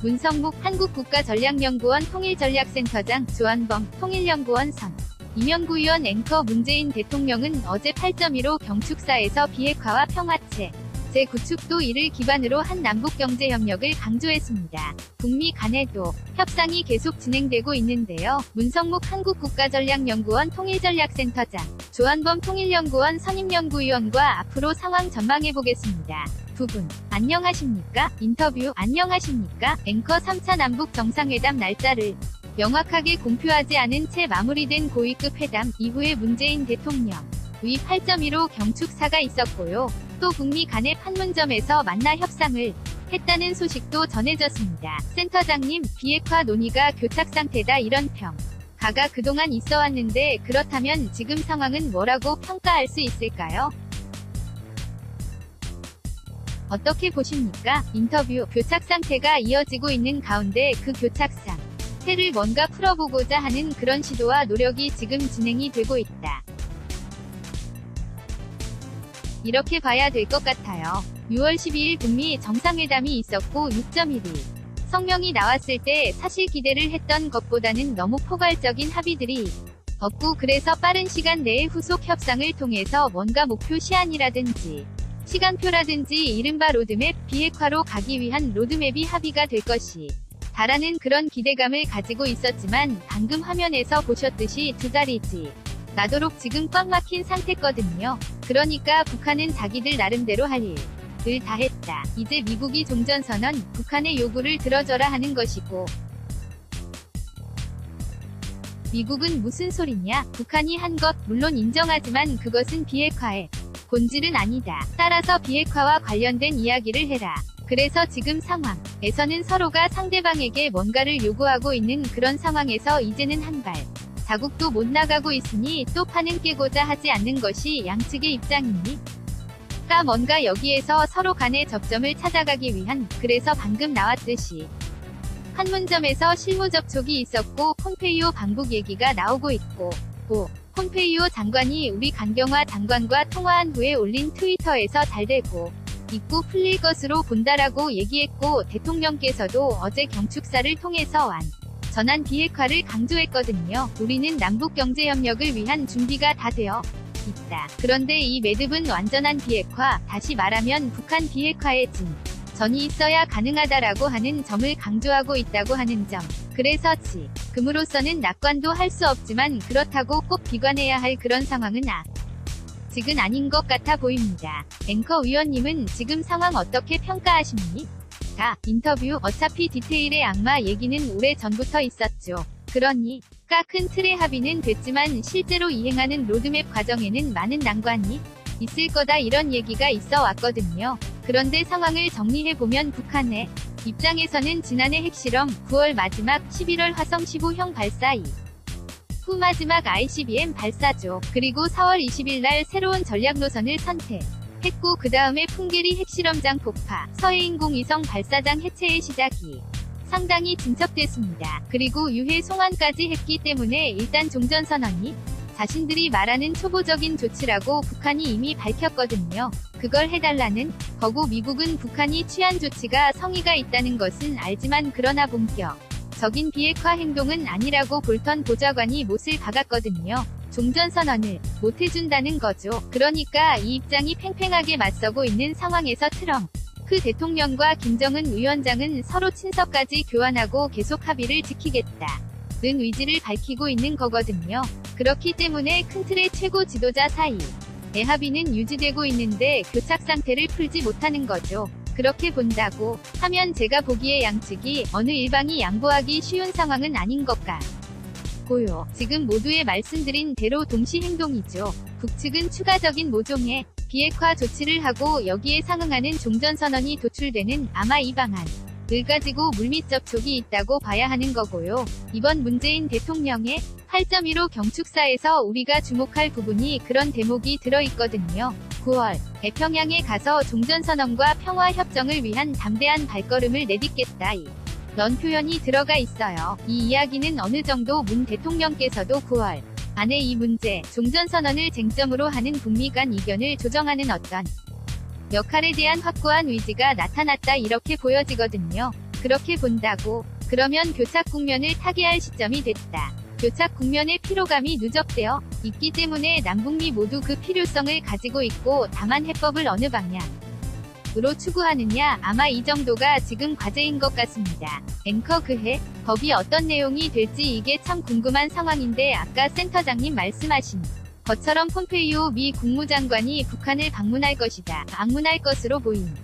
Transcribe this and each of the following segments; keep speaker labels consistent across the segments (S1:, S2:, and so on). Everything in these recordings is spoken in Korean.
S1: 문성묵 한국국가전략연구원 통일전략센터장, 조한범 통일연구원 선 이명구 의원 앵커. 문재인 대통령은 어제 8.15 경축사에서 비핵화와 평화체 제9축도 이를 기반으로 한 남북경제협력을 강조했습니다. 북미 간에도 협상이 계속 진행되고 있는데요. 문성묵 한국국가전략연구원 통일전략센터장, 조한범 통일연구원 선임연구위원과 앞으로 상황 전망해보겠습니다. 두 분 안녕하십니까? 인터뷰 안녕하십니까? 앵커. 3차 남북 정상회담 날짜를 명확하게 공표하지 않은 채 마무리된 고위급 회담 이후에 문재인 대통령 의 8.15 경축사가 있었고요. 또 북미 간의 판문점에서 만나 협상을 했다는 소식도 전해졌습니다. 센터장님, 비핵화 논의가 교착 상태다 이런 평가가 그동안 있어 왔는데 그렇다면 지금 상황은 뭐라고 평가할 수 있을까요? 어떻게 보십니까? 인터뷰. 교착 상태가 이어지고 있는 가운데 그 교착 상태를 뭔가 풀어보고자 하는 그런 시도와 노력이 지금 진행이 되고 있다. 이렇게 봐야 될 것 같아요. 6월 12일 북미 정상회담이 있었고 6.12 성명이 나왔을 때 사실 기대를 했던 것보다는 너무 포괄적인 합의들이 없고, 그래서 빠른 시간 내에 후속 협상을 통해서 뭔가 목표 시한이라든지 시간표라든지 이른바 로드맵, 비핵화로 가기 위한 로드맵이 합의가 될 것이 다라는 그런 기대감을 가지고 있었지만 방금 화면에서 보셨듯이 두 달이지 나도록 지금 꽉 막힌 상태거든요. 그러니까 북한은 자기들 나름대로 할 일을 다 했다. 이제 미국이 종전선언, 북한의 요구를 들어줘라 하는 것이고, 미국은 무슨 소리냐? 북한이 한 것 물론 인정하지만 그것은 비핵화의 본질은 아니다. 따라서 비핵화와 관련된 이야기를 해라. 그래서 지금 상황에서는 서로가 상대방에게 뭔가를 요구하고 있는 그런 상황에서 이제는 한 발 자국도 못 나가고 있으니 또 판은 깨고자 하지 않는 것이 양측의 입장입니까? 뭔가 여기에서 서로 간의 접점을 찾아가기 위한, 그래서 방금 나왔듯이 판문점에서 실무 접촉이 있었고 폼페이오 방북 얘기가 나오고 있고, 폼페이오 장관이 우리 강경화 장관과 통화한 후에 올린 트위터에서 잘 되고 있고 풀릴 것으로 본다라고 얘기했고, 대통령께서도 어제 경축사를 통해서 전한 비핵화를 강조했거든요. 우리는 남북경제협력을 위한 준비가 다 되어 있다. 그런데 이 매듭은 완전한 비핵화, 다시 말하면 북한 비핵화의 전이 있어야 가능하다라고 하는 점을 강조하고 있다고 하는 점. 그래서 지금으로서는 낙관도 할 수 없지만 그렇다고 꼭 비관해야 할 그런 상황은 아직은 아닌 것 같아 보입니다. 앵커. 위원님은 지금 상황 어떻게 평가하십니까? 인터뷰. 어차피 디테일의 악마 얘기는 오래 전부터 있었죠. 그러니까 큰 틀의 합의는 됐지만 실제로 이행하는 로드맵 과정에는 많은 난관이 있을 거다 이런 얘기가 있어 왔거든요. 그런데 상황을 정리해보면 북한의 입장에서는 지난해 핵실험, 9월 마지막, 11월 화성 15형 발사 후 마지막 ICBM 발사죠. 그리고 4월 20일 날 새로운 전략 노선을 선택했고, 그 다음에 풍계리 핵실험장 폭파, 서해인공위성 발사장 해체의 시작이 상당히 진척됐습니다. 그리고 유해 송환까지 했기 때문에 일단 종전선언이 자신들이 말하는 초보적인 조치라고 북한이 이미 밝혔거든요. 그걸 해달라는 거고, 미국은 북한이 취한 조치가 성의가 있다는 것은 알지만 그러나 본격적인 비핵화 행동은 아니라고 볼턴 보좌관이 못을 박았거든요. 종전선언을 못해준다는 거죠. 그러니까 이 입장이 팽팽하게 맞서고 있는 상황에서 트럼프 대통령과 김정은 위원장은 서로 친서까지 교환하고 계속 합의를 지키겠다는 의지를 밝히고 있는 거거든요. 그렇기 때문에 큰 틀의 최고 지도자 사이의 합의는 유지되고 있는데 교착 상태를 풀지 못하는 거죠. 그렇게 본다고 하면 제가 보기에 양측이 어느 일방이 양보하기 쉬운 상황은 아닌 것 같고요. 지금 모두의 말씀드린 대로 동시 행동이죠. 북측은 추가적인 모종의 비핵화 조치를 하고 여기에 상응하는 종전선언이 도출되는 아마 이 방안을 가지고 물밑 접촉이 있다고 봐야 하는 거고요. 이번 문재인 대통령의 8.15 경축사에서 우리가 주목할 부분이 그런 대목이 들어있거든요. 9월 평양에 가서 종전선언과 평화협정을 위한 담대한 발걸음을 내딛겠다 이런 표현이 들어가 있어요. 이 이야기는 어느 정도 문 대통령께서도 9월 안에 이 문제, 종전선언을 쟁점으로 하는 북미 간 이견을 조정하는 어떤 역할에 대한 확고한 의지가 나타났다 이렇게 보여지거든요. 그렇게 본다고. 그러면 교착 국면을 타개할 시점이 됐다. 교착 국면의 피로감이 누적되어 있기 때문에 남북미 모두 그 필요성을 가지고 있고, 다만 해법을 어느 방향으로 추구하느냐, 아마 이 정도가 지금 과제인 것 같습니다. 앵커 그해 법이 어떤 내용이 될지 이게 참 궁금한 상황인데, 아까 센터장님 말씀하신 것처럼 폼페이오 미 국무장관이 북한을 방문할 것이다. 방문할 것으로 보인다.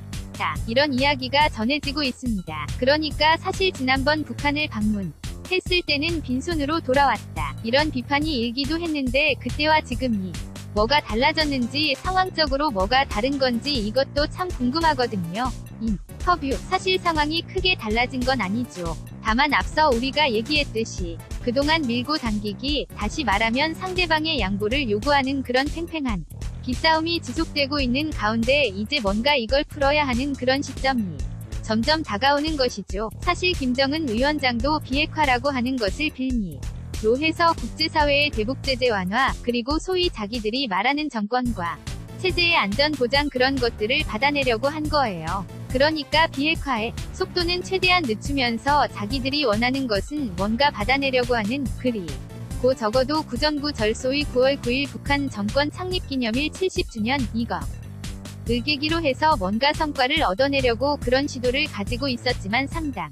S1: 이런 이야기가 전해지고 있습니다. 그러니까 사실 지난번 북한을 방문했을 때는 빈손으로 돌아왔다. 이런 비판이 일기도 했는데, 그때와 지금이 뭐가 달라졌는지, 상황적으로 뭐가 다른 건지 이것도 참 궁금하거든요. 인터뷰. 사실 상황이 크게 달라진 건 아니죠. 다만 앞서 우리가 얘기했듯이 그동안 밀고 당기기, 다시 말하면 상대방의 양보를 요구하는 그런 팽팽한 기싸움이 지속되고 있는 가운데 이제 뭔가 이걸 풀어야 하는 그런 시점이 점점 다가오는 것이죠. 사실 김정은 위원장도 비핵화라고 하는 것을 빌미로 해서 국제사회의 대북 제재 완화, 그리고 소위 자기들이 말하는 정권과 체제의 안전 보장, 그런 것들을 받아내려고 한 거예요. 그러니까 비핵화의 속도는 최대한 늦추면서 자기들이 원하는 것은 뭔가 받아내려고 하는, 그리고 적어도 구정구 절소위 9월 9일 북한 정권 창립기념일 70주년 이것을 계기로 해서 뭔가 성과를 얻어내려고 그런 시도를 가지고 있었지만 상당히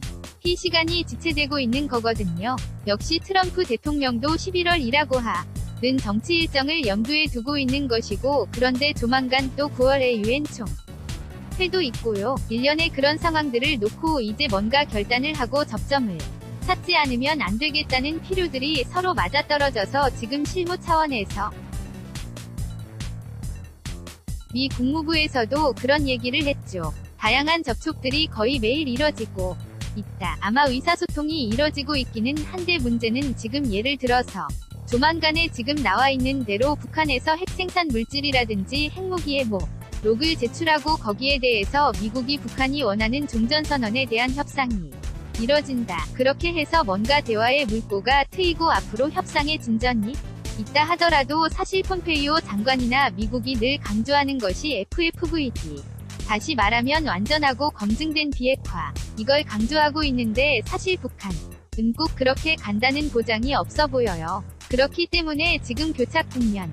S1: 시간이 지체되고 있는 거거든요. 역시 트럼프 대통령도 11월이라고 하는 정치 일정을 염두에 두고 있는 것이고, 그런데 조만간 또 9월에 유엔 총회도 있고요. 1년의 그런 상황들을 놓고 이제 뭔가 결단을 하고 접점을 찾지 않으면 안 되겠다는 필요들이 서로 맞아떨어져서 지금 실무 차원에서 미 국무부에서도 그런 얘기를 했죠. 다양한 접촉들이 거의 매일 이뤄지고 있다. 아마 의사소통이 이뤄지고 있기는 한데, 문제는 지금 예를 들어서 조만간에 지금 나와 있는 대로 북한에서 핵생산 물질이라든지 핵무기의 목록을 제출하고 거기에 대해서 미국이 북한이 원하는 종전선언에 대한 협상이 이뤄진다. 그렇게 해서 뭔가 대화의 물꼬가 트이고 앞으로 협상의 진전이 있다 하더라도, 사실 폼페이오 장관이나 미국이 늘 강조하는 것이 FFVD. 다시 말하면 완전하고 검증된 비핵화. 이걸 강조하고 있는데, 사실 북한은 꼭 그렇게 간다는 보장이 없어 보여요. 그렇기 때문에 지금 교착 국면을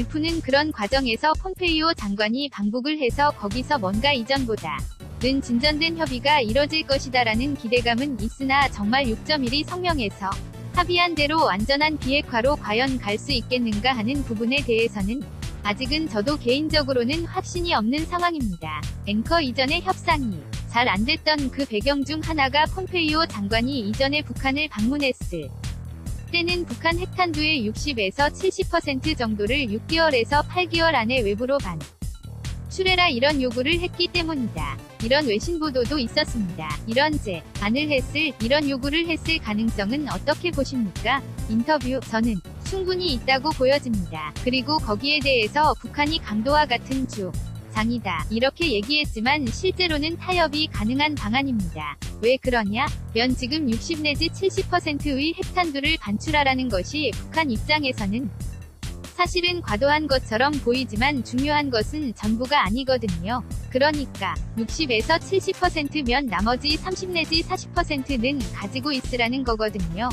S1: 푸는 그런 과정에서 폼페이오 장관이 방북을 해서 거기서 뭔가 이전보다는 진전된 협의가 이뤄질 것이다라는 기대감은 있으나, 정말 6.12 성명에서 합의한 대로 완전한 비핵화로 과연 갈 수 있겠는가 하는 부분에 대해서는 아직은 저도 개인적으로는 확신이 없는 상황입니다. 앵커 이전의 협상이 잘 안 됐던 그 배경 중 하나가 폼페이오 장관이 이전에 북한을 방문했을 때는 북한 핵탄두의 60에서 70% 정도를 6개월에서 8개월 안에 외부로 반출해라, 이런 요구를 했기 때문이다. 이런 외신 보도도 있었습니다. 이런 제안을 이런 요구를 했을 가능성은 어떻게 보십니까? 인터뷰. 저는 충분히 있다고 보여집니다. 그리고 거기에 대해서 북한이 강도와 같은 주장이다, 이렇게 얘기했지만 실제로는 타협이 가능한 방안입니다. 왜 그러냐면 지금 60 내지 70%의 핵탄두를 반출하라는 것이 북한 입장에서는 사실은 과도한 것처럼 보이지만 중요한 것은 전부가 아니거든요. 그러니까 60에서 70%면 나머지 30 내지 40%는 가지고 있으라는 거거든요.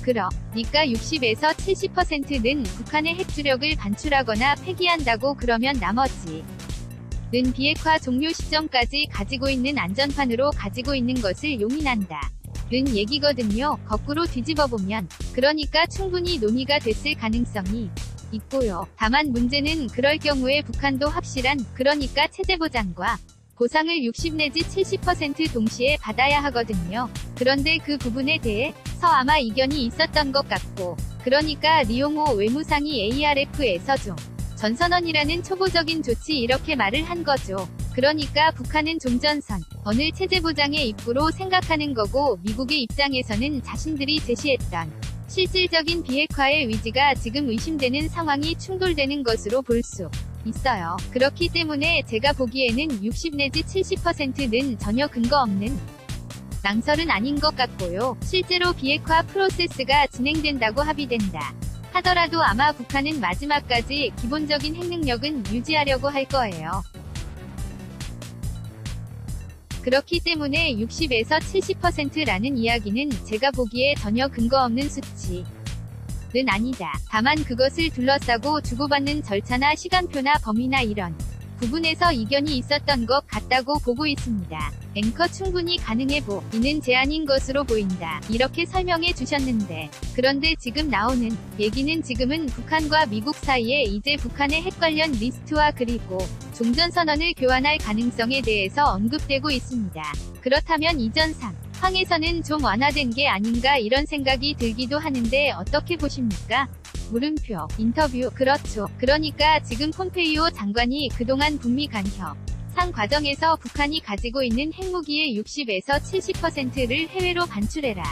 S1: 그러니까 60에서 70%는 북한의 핵주력을 반출하거나 폐기한다고 그러면 나머지는 비핵화 종료 시점까지 가지고 있는 안전판으로 가지고 있는 것을 용인한다 는 얘기거든요. 거꾸로 뒤집어보면. 그러니까 충분히 논의가 됐을 가능성이 있고요. 다만 문제는 그럴 경우에 북한도 확실한, 그러니까 체제 보장과 보상을 60 내지 70% 동시에 받아야 하거든요. 그런데 그 부분에 대해서 아마 이견이 있었던 것 같고, 그러니까 리용호 외무상이 ARF에서 전선언이라는 초보적인 조치 이렇게 말을 한 거죠. 그러니까 북한은 종전선언을 체제 보장의 입구로 생각하는 거고, 미국의 입장에서는 자신들이 제시했던 실질적인 비핵화의 의지가 지금 의심되는 상황이 충돌되는 것으로 볼 수 있어요. 그렇기 때문에 제가 보기에는 60 내지 70%는 전혀 근거 없는 낭설은 아닌 것 같고요. 실제로 비핵화 프로세스가 진행된다고 합의된다 하더라도 아마 북한은 마지막까지 기본적인 핵능력은 유지하려고 할 거예요. 그렇기 때문에 60에서 70%라는 이야기는 제가 보기에 전혀 근거 없는 수치는 아니다. 다만 그것을 둘러싸고 주고받는 절차나 시간표나 범위나 이런 부분에서 이견이 있었던 것 같다고 보고 있습니다. 앵커 충분히 가능해보. 이는 제안인 것으로 보인다. 이렇게 설명해 주셨는데, 그런데 지금 나오는 얘기는 지금은 북한과 미국 사이에 이제 북한의 핵 관련 리스트와 그리고 종전선언을 교환할 가능성에 대해서 언급되고 있습니다. 그렇다면 이전 상황에서는 좀 완화된 게 아닌가 이런 생각이 들기도 하는데 어떻게 보십니까? 물음표. 인터뷰. 그렇죠. 그러니까 지금 폼페이오 장관이 그동안 북미 간협상 과정에서 북한이 가지고 있는 핵무기의 60에서 70%를 해외로 반출해라.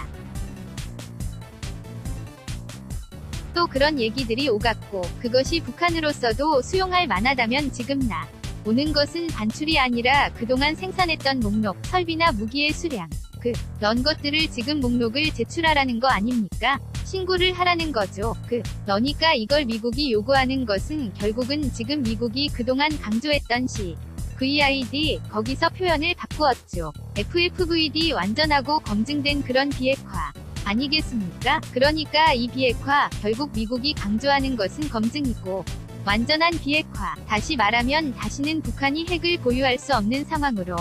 S1: 또 그런 얘기들이 오갔고, 그것이 북한으로서도 수용할 만하다면 지금 오는 것은 반출이 아니라 그동안 생산했던 목록, 설비나 무기의 수량, 그런 것들을 지금 목록을 제출하라는 거 아닙니까? 신고를 하라는 거죠. 그러니까 이걸 미국이 요구하는 것은 결국은 지금 미국이 그동안 강조했던 VID, 거기서 표현을 바꾸었죠. FFVD 완전하고 검증된 그런 비핵화 아니겠습니까? 그러니까 이 비핵화, 결국 미국이 강조하는 것은 검증이고 완전한 비핵화, 다시 말하면 다시는 북한이 핵을 보유할 수 없는 상황으로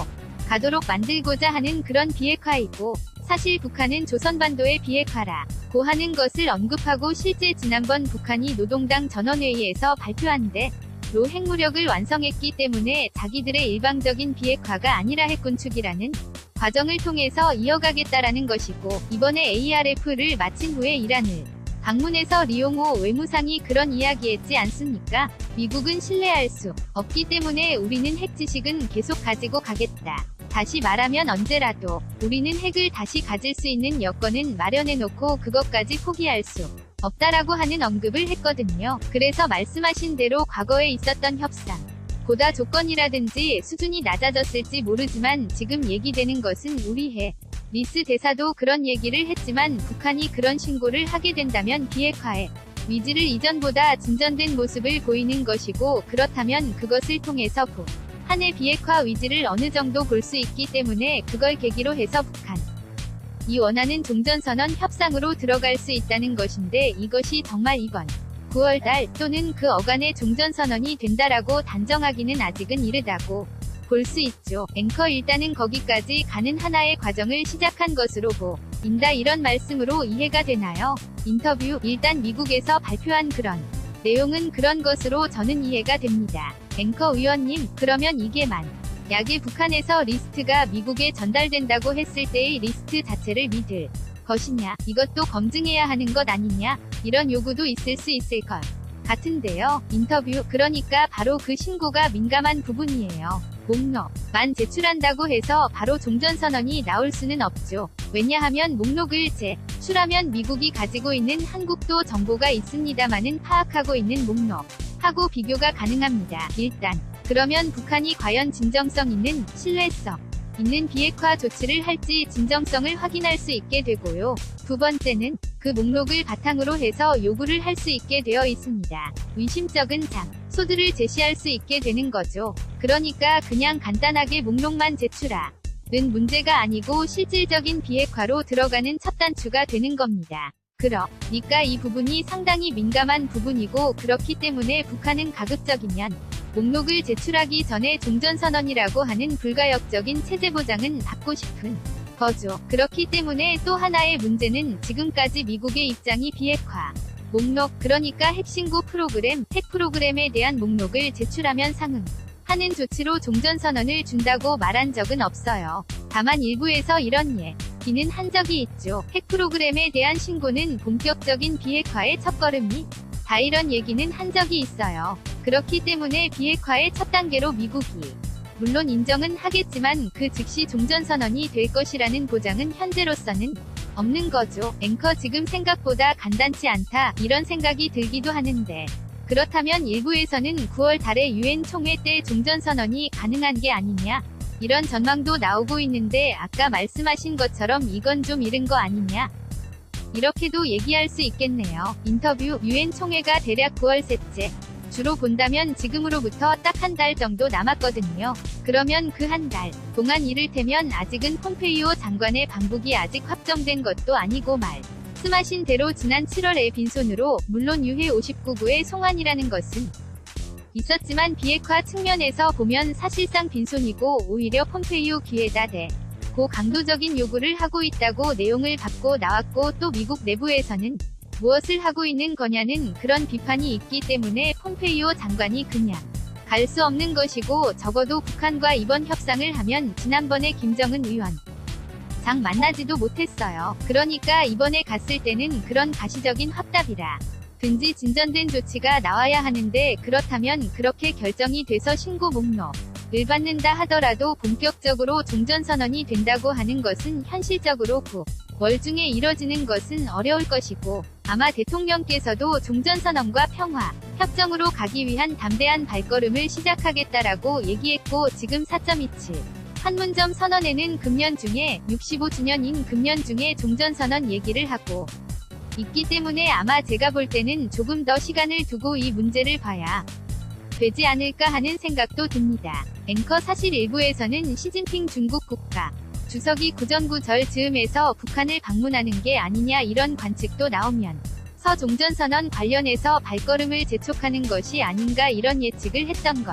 S1: 가도록 만들고자 하는 그런 비핵화이고, 사실 북한은 조선반도의 비핵화라고 하는 것을 언급하고 실제 지난번 북한이 노동당 전원회의에서 발표한 대로 핵무력을 완성했기 때문에 자기들의 일방적인 비핵화가 아니라 핵군축이라는 과정을 통해서 이어가겠다라는 것이고, 이번에 ARF를 마친 후에 이란을 방문해서 리용호 외무상이 그런 이야기했지 않습니까? 미국은 신뢰할 수 없기 때문에 우리는 핵 지식은 계속 가지고 가겠다. 다시 말하면 언제라도 우리는 핵을 다시 가질 수 있는 여건은 마련해놓고 그것까지 포기할 수 없다라고 하는 언급을 했거든요. 그래서 말씀하신 대로 과거에 있었던 협상 보다 조건이라든지 수준이 낮아졌을지 모르지만 지금 얘기되는 것은 우리 해 리스 대사도 그런 얘기를 했지만 북한이 그런 신고를 하게 된다면 비핵화의 위지를 이전보다 진전된 모습을 보이는 것이고, 그렇다면 그것을 통해서 북한의 비핵화 위지를 어느 정도 볼 수 있기 때문에 그걸 계기로 해서 북한이 원하는 종전선언 협상으로 들어갈 수 있다는 것인데, 이것이 정말 이번 9월달 또는 그 어간의 종전선언이 된다라고 단정하기는 아직은 이르다고 볼 수 있죠. 앵커 일단은 거기까지 가는 하나의 과정을 시작한 것으로 보인다, 이런 말씀으로 이해가 되나요? 인터뷰. 일단 미국에서 발표한 그런 내용은 그런 것으로 저는 이해가 됩니다. 앵커 위원님, 그러면 이게 만약에 북한에서 리스트가 미국에 전달된다고 했을 때의 리스트 자체를 믿을 것이냐, 이것도 검증해야 하는 것 아니냐, 이런 요구도 있을 수 있을 것 같은데요. 인터뷰. 그러니까 바로 그 신고가 민감한 부분이에요. 목록만 제출한다고 해서 바로 종전선언이 나올 수는 없죠. 왜냐하면 목록을 제출하면 미국이 가지고 있는 한국도 정보가 있습니다마는 파악하고 있는 목록하고 비교가 가능합니다. 일단 그러면 북한이 과연 진정성 있는, 신뢰성 있는 비핵화 조치를 할지 진정성을 확인할 수 있게 되고요. 두 번째는 그 목록을 바탕으로 해서 요구를 할 수 있게 되어 있습니다. 의심적인 장소들을 제시할 수 있게 되는 거죠. 그러니까 그냥 간단하게 목록만 제출하는 문제가 아니고 실질적인 비핵화로 들어가는 첫 단추가 되는 겁니다. 그러니까 이 부분이 상당히 민감한 부분이고, 그렇기 때문에 북한은 가급적이면 목록을 제출하기 전에 종전선언이라고 하는 불가역적인 체제 보장은 받고 싶은 거죠. 그렇기 때문에 또 하나의 문제는 지금까지 미국의 입장이 비핵화 목록, 그러니까 핵신고 프로그램, 핵 프로그램에 대한 목록을 제출하면 상응하는 조치로 종전선언을 준다고 말한 적은 없어요. 다만 일부에서 이런 얘기는 한 적이 있죠. 핵 프로그램에 대한 신고는 본격적인 비핵화의 첫걸음이 다, 이런 얘기는 한 적이 있어요. 그렇기 때문에 비핵화의 첫 단계로 미국이 물론 인정은 하겠지만 그 즉시 종전선언이 될 것이라는 보장은 현재로서는 없는 거죠. 앵커 지금 생각보다 간단치 않다, 이런 생각이 들기도 하는데, 그렇다면 일부에서는 9월 달에 유엔 총회 때 종전선언이 가능한 게 아니냐, 이런 전망도 나오고 있는데 아까 말씀하신 것처럼 이건 좀 이른 거 아니냐, 이렇게도 얘기할 수 있겠네요. 인터뷰. 유엔 총회가 대략 9월 셋째 주로 본다면 지금으로부터 딱 한 달 정도 남았거든요. 그러면 그 한 달 동안 이를테면 아직은 폼페이오 장관의 방북이 아직 확정된 것도 아니고 말씀하신 대로 지난 7월에 빈손으로 물론 유해 59구의 송환이라는 것은 있었지만 비핵화 측면에서 보면 사실상 빈손이고 오히려 폼페이오 귀에다 대고 강도적인 요구를 하고 있다고 내용을 받고 나왔고 또 미국 내부에서는 무엇을 하고 있는 거냐는 그런 비판이 있기 때문에 폼페이오 장관이 그냥 갈 수 없는 것이고 적어도 북한과 이번 협상을 하면 지난번에 김정은 위원 장 만나지도 못했어요. 그러니까 이번에 갔을 때는 그런 가시적인 확답이라 든지 진전된 조치가 나와야 하는데 그렇다면 그렇게 결정이 돼서 신고 목록을 받는다 하더라도 본격적으로 종전선언이 된다고 하는 것은 현실적으로 9월 중에 이뤄지는 것은 어려울 것이고 아마 대통령께서도 종전선언과 평화, 협정으로 가기 위한 담대한 발걸음을 시작하겠다라고 얘기했고 지금 4.27 판문점 선언에는 금년 중에 65주년인 금년 중에 종전선언 얘기를 하고 있기 때문에 아마 제가 볼 때는 조금 더 시간을 두고 이 문제를 봐야 되지 않을까 하는 생각도 듭니다. 앵커 사실 일부에서는 시진핑 중국 국가 주석이 구전구절 즈음에서 북한을 방문하는 게 아니냐 이런 관측도 나오면서 종전선언 관련해서 발걸음을 재촉하는 것이 아닌가 이런 예측을 했던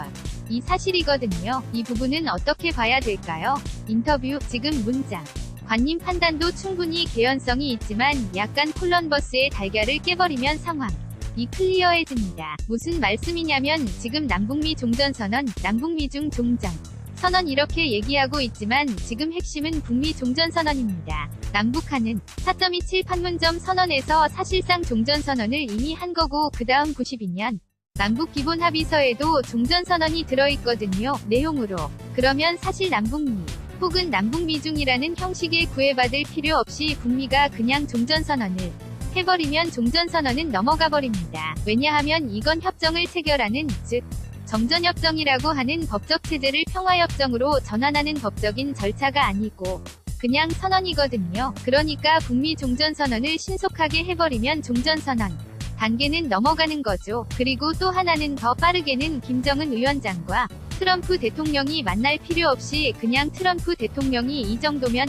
S1: 이 사실이거든요. 이 부분은 어떻게 봐야 될까요? 인터뷰 지금 문장 관님 판단도 충분히 개연성이 있지만 약간 콜럼버스의 달걀을 깨버리면 상황이 클리어해집니다. 무슨 말씀이냐면 지금 남북미 종전선언, 남북미중 종전 선언 이렇게 얘기하고 있지만 지금 핵심은 북미 종전선언입니다. 남북한은 4.27 판문점 선언에서 사실상 종전선언을 이미 한 거고 그 다음 92년 남북기본합의서에도 종전선언이 들어있거든요. 내용으로. 그러면 사실 남북미 혹은 남북미중이라는 형식에 구애받을 필요 없이 북미가 그냥 종전선언을 해버리면 종전선언은 넘어가버립니다. 왜냐하면 이건 협정을 체결하는 즉 정전협정이라고 하는 법적 체제를 평화협정으로 전환하는 법적인 절차가 아니고 그냥 선언이거든요. 그러니까 북미 종전선언을 신속하게 해버리면 종전선언 단계는 넘어가는 거죠. 그리고 또 하나는 더 빠르게는 김정은 위원장과 트럼프 대통령이 만날 필요 없이 그냥 트럼프 대통령이 이 정도면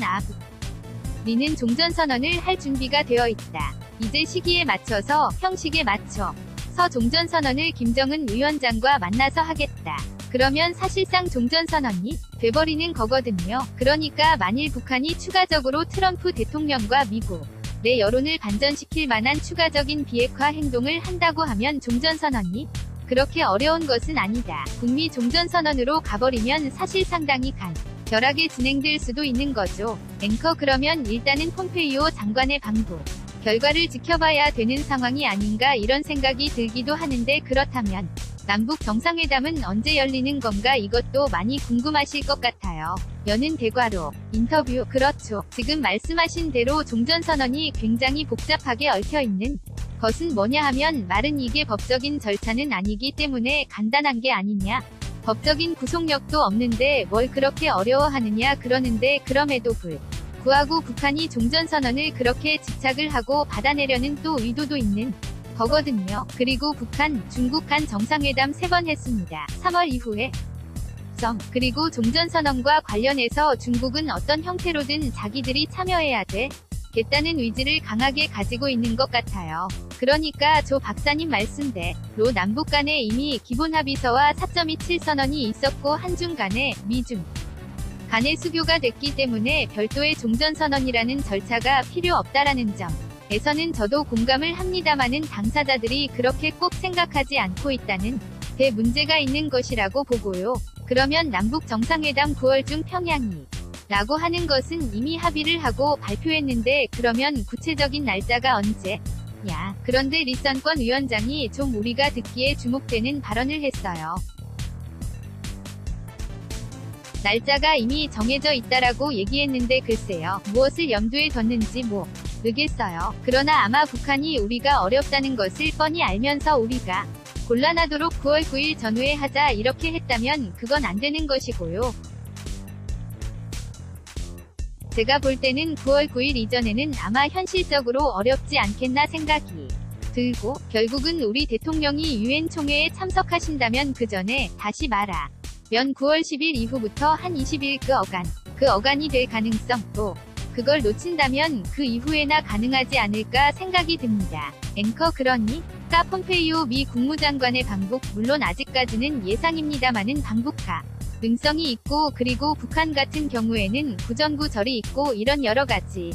S1: 우리는 종전선언을 할 준비가 되어 있다. 이제 시기에 맞춰서 형식에 맞춰서 종전선언을 김정은 위원장과 만나서 하겠다. 그러면 사실상 종전선언이 돼버리는 거거든요. 그러니까 만일 북한이 추가적으로 트럼프 대통령과 미국 내 여론을 반전시킬 만한 추가적인 비핵화 행동을 한다고 하면 종전선언이 그렇게 어려운 것은 아니다. 북미 종전선언으로 가버리면 사실 상당히 간결하게 진행될 수도 있는 거죠. 앵커 그러면 일단은 폼페이오 장관의 방북 결과를 지켜봐야 되는 상황이 아닌가 이런 생각이 들기도 하는데 그렇다면 남북 정상회담은 언제 열리는 건가 이것도 많이 궁금하실 것 같아요. 여는 대과로 인터뷰 그렇죠. 지금 말씀하신 대로 종전선언이 굉장히 복잡하게 얽혀있는 것은 뭐냐 하면 말은 이게 법적인 절차는 아니기 때문에 간단한 게 아니냐. 법적인 구속력도 없는데 뭘 그렇게 어려워하느냐 그러는데 그럼에도 불구하고 북한이 종전선언을 그렇게 집착을 하고 받아내려는 또 의도도 있는 거거든요. 그리고 북한, 중국 간 정상회담 3번 했습니다. 3월 이후에 그리고 종전선언과 관련해서 중국은 어떤 형태로든 자기들이 참여해야 겠다는 의지를 강하게 가지고 있는 것 같아요. 그러니까 조 박사님 말씀대로 남북 간에 이미 기본합의서와 4.27 선언이 있었고 한중 간에 미중 간의 수교가 됐기 때문에 별도의 종전선언이라는 절차가 필요 없다라는 점에서는 저도 공감을 합니다마는 당사자들이 그렇게 꼭 생각하지 않고 있다는 데 문제가 있는 것이라고 보고요. 그러면 남북 정상회담 9월 중 평양이 라고 하는 것은 이미 합의를 하고 발표했는데 그러면 구체적인 날짜가 언제야? 그런데 리선권 위원장이 좀 우리가 듣기에 주목되는 발언을 했어요. 날짜가 이미 정해져 있다라고 얘기했는데 글쎄요. 무엇을 염두에 뒀는지 모르겠어요. 그러나 아마 북한이 우리가 어렵다는 것을 뻔히 알면서 우리가 곤란하도록 9월 9일 전후에 하자 이렇게 했다면 그건 안 되는 것이고요. 제가 볼 때는 9월 9일 이전에는 아마 현실적으로 어렵지 않겠나 생각이 들고 결국은 우리 대통령이 유엔 총회에 참석하신다면 그 전에 다시 말하 면 9월 10일 이후부터 한 20일 그 어간이 될 가능성 또 그걸 놓친다면 그 이후에나 가능하지 않을까 생각이 듭니다. 앵커 그러니까 폼페이오 미 국무장관의 방북 물론 아직까지는 예상입니다마는 방북하 능성이 있고 그리고 북한 같은 경우에는 구전구절이 있고 이런 여러가지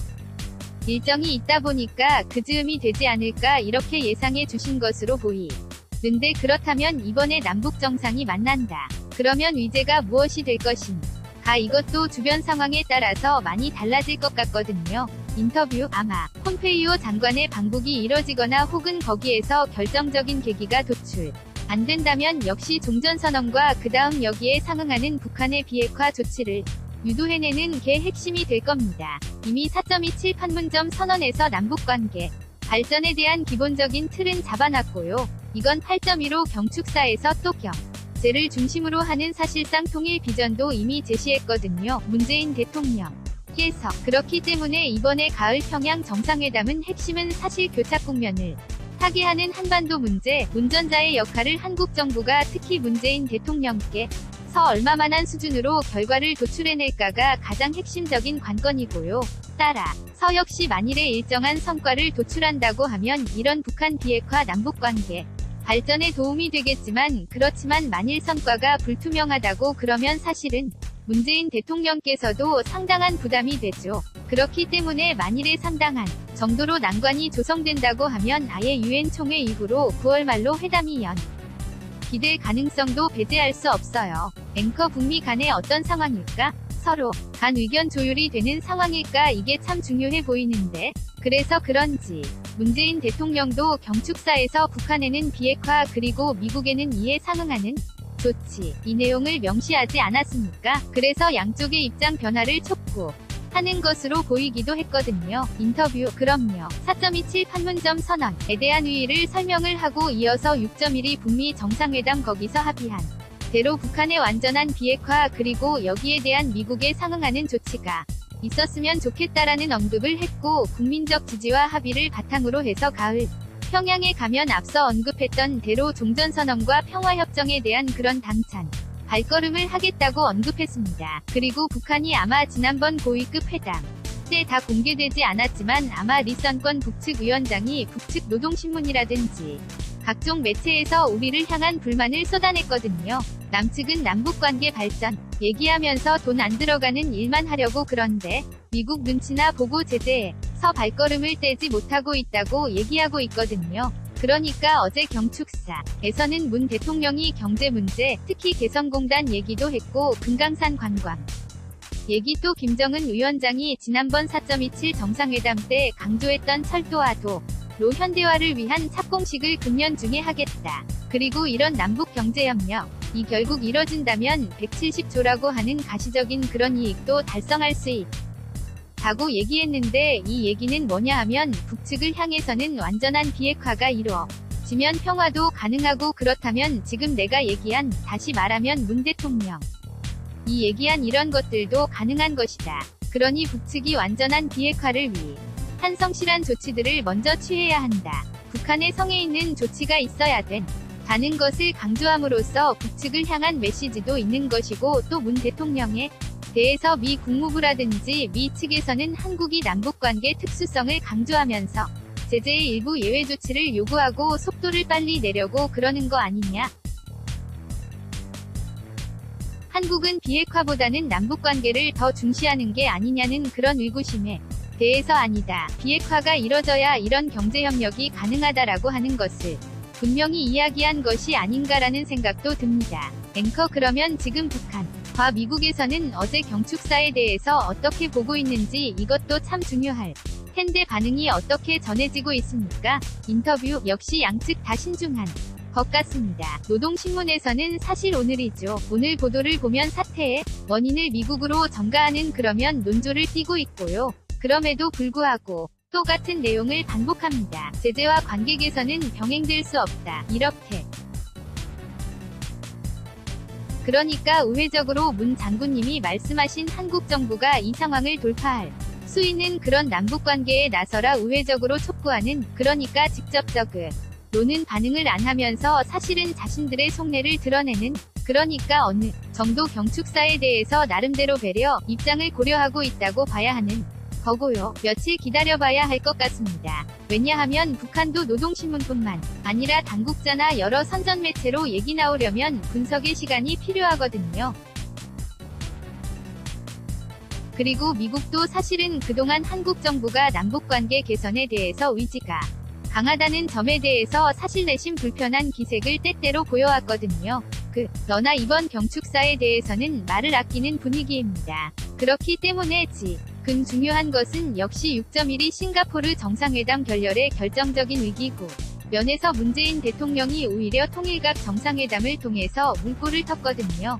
S1: 일정이 있다 보니까 그 즈음이 되지 않을까 이렇게 예상해 주신 것으로 보이는데 그렇다면 이번에 남북 정상이 만난다. 그러면 의제가 무엇이 될 것인가 이것도 주변 상황에 따라서 많이 달라질 것 같거든요. 인터뷰 아마 폼페이오 장관의 방북이 이뤄지거나 혹은 거기에서 결정적인 계기가 도출 안 된다면 역시 종전선언과 그 다음 여기에 상응하는 북한의 비핵화 조치를 유도해내는 게 핵심이 될 겁니다. 이미 4.27 판문점 선언에서 남북관계 발전에 대한 기본적인 틀은 잡아놨고요. 이건 8.15 경축사에서 또 경제를 중심으로 하는 사실상 통일 비전도 이미 제시했거든요. 문재인 대통령께서 그렇기 때문에 이번에 가을 평양 정상회담은 핵심은 사실 교착 국면을 타개하는 한반도 문제, 운전자의 역할을 한국 정부가 특히 문재인 대통령께서 얼마만한 수준으로 결과를 도출해낼까가 가장 핵심적인 관건이고요. 따라서 역시 만일에 일정한 성과를 도출한다고 하면 이런 북한 비핵화 남북관계 발전에 도움이 되겠지만 그렇지만 만일 성과가 불투명하다고 그러면 사실은 문재인 대통령께서도 상당한 부담이 되죠. 그렇기 때문에 만일에 상당한 정도로 난관이 조성된다고 하면 아예 유엔 총회 이후로 9월 말로 회담이 기될 가능성도 배제할 수 없어요. 앵커 북미 간에 어떤 상황일까? 서로 간 의견 조율이 되는 상황일까? 이게 참 중요해 보이는데 그래서 그런지 문재인 대통령도 경축사에서 북한에는 비핵화 그리고 미국에는 이에 상응하는 조치 이 내용을 명시하지 않았습니까? 그래서 양쪽의 입장 변화를 촉구하는 것으로 보이기도 했거든요. 인터뷰 그럼요. 4.27 판문점 선언에 대한 의의를 설명을 하고 이어서 6.12 북미 정상회담 거기서 합의한 대로 북한의 완전한 비핵화 그리고 여기에 대한 미국의 상응하는 조치가 있었으면 좋겠다라는 언급을 했고 국민적 지지와 합의를 바탕으로 해서 가을 평양에 가면 앞서 언급했던 대로 종전선언과 평화협정에 대한 그런 당찬 발걸음을 하겠다고 언급했습니다. 그리고 북한이 아마 지난번 고위급 회담 때 다 공개되지 않았지만 아마 리선권 북측 위원장이 북측 노동신문이라든지 각종 매체에서 우리를 향한 불만을 쏟아냈거든요. 남측은 남북관계 발전 얘기하면서 돈 안 들어가는 일만 하려고 그런데 미국 눈치나 보고 제재에서 발걸음을 떼지 못하고 있다고 얘기하고 있거든요. 그러니까 어제 경축사에서는 문 대통령이 경제 문제, 특히 개성공단 얘기도 했고 금강산 관광 얘기 또 김정은 위원장이 지난번 4.27 정상회담 때 강조했던 철도와 도로 현대화를 위한 착공식을 금년 중에 하겠다. 그리고 이런 남북 경제협력 이 결국 이뤄진다면 170조라고 하는 가시적인 그런 이익도 달성할 수 있다고 얘기했는데 이 얘기는 뭐냐 하면 북측을 향해서는 완전한 비핵화가 이루어지면 평화도 가능하고 그렇다면 지금 내가 얘기한 다시 말하면 문 대통령 이 얘기한 이런 것들도 가능한 것이다. 그러니 북측이 완전한 비핵화를 위한 성실한 조치들을 먼저 취해야 한다. 북한의 성에 있는 조치가 있어야 된다는 것을 강조함으로써 북측을 향한 메시지도 있는 것이고 또 문 대통령에 대해서 미 국무부라든지 미 측에서는 한국이 남북관계 특수성을 강조하면서 제재의 일부 예외 조치를 요구하고 속도를 빨리 내려고 그러는 거 아니냐. 한국은 비핵화보다는 남북관계를 더 중시하는 게 아니냐는 그런 의구심에 대해서 아니다. 비핵화가 이뤄져야 이런 경제협력이 가능하다라고 하는 것을 분명히 이야기한 것이 아닌가라는 생각도 듭니다. 앵커 그러면 지금 북한과 미국에서는 어제 경축사에 대해서 어떻게 보고 있는지 이것도 참 중요할 텐데 반응이 어떻게 전해지고 있습니까? 인터뷰 역시 양측 다 신중한 것 같습니다. 노동신문에서는 사실 오늘이죠. 오늘 보도를 보면 사태의 원인을 미국으로 전가하는 그러면 논조를 띠고 있고요. 그럼에도 불구하고 똑같은 내용을 반복합니다. 제재와 관계 개선은 병행될 수 없다. 이렇게. 그러니까 우회적으로 문 장군님이 말씀하신 한국 정부가 이 상황을 돌파할 수위는 그런 남북관계에 나서라 우회적으로 촉구하는, 그러니까 직접적으로는 반응을 안 하면서 사실은 자신들의 속내를 드러내는, 그러니까 어느 정도 경축사에 대해서 나름대로 배려, 입장을 고려하고 있다고 봐야 하는 거고요. 며칠 기다려봐야 할 것 같습니다. 왜냐하면 북한도 노동신문뿐만 아니라 당국자나 여러 선전 매체로 얘기 나오려면 분석의 시간이 필요하거든요. 그리고 미국도 사실은 그동안 한국 정부가 남북관계 개선에 대해서 의지가 강하다는 점에 대해서 사실 내심 불편한 기색을 때때로 보여왔거든요. 그러나 이번 경축사에 대해서는 말을 아끼는 분위기입니다. 그렇기 때문에 지금 중요한 것은 역시 6.12 싱가포르 정상회담 결렬의 결정적인 위기고, 면에서 문재인 대통령이 오히려 통일각 정상회담을 통해서 물꼬를 텄거든요.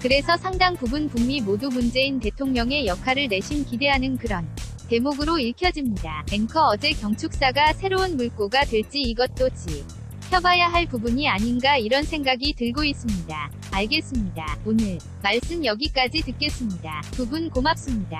S1: 그래서 상당 부분 북미 모두 문재인 대통령의 역할을 내심 기대하는 그런 대목으로 읽혀집니다. 앵커 어제 경축사가 새로운 물꼬가 될지 이것도 펴봐야 할 부분이 아닌가 이런 생각이 들고 있습니다. 알겠습니다. 오늘 말씀 여기까지 듣겠습니다. 두 분 고맙습니다.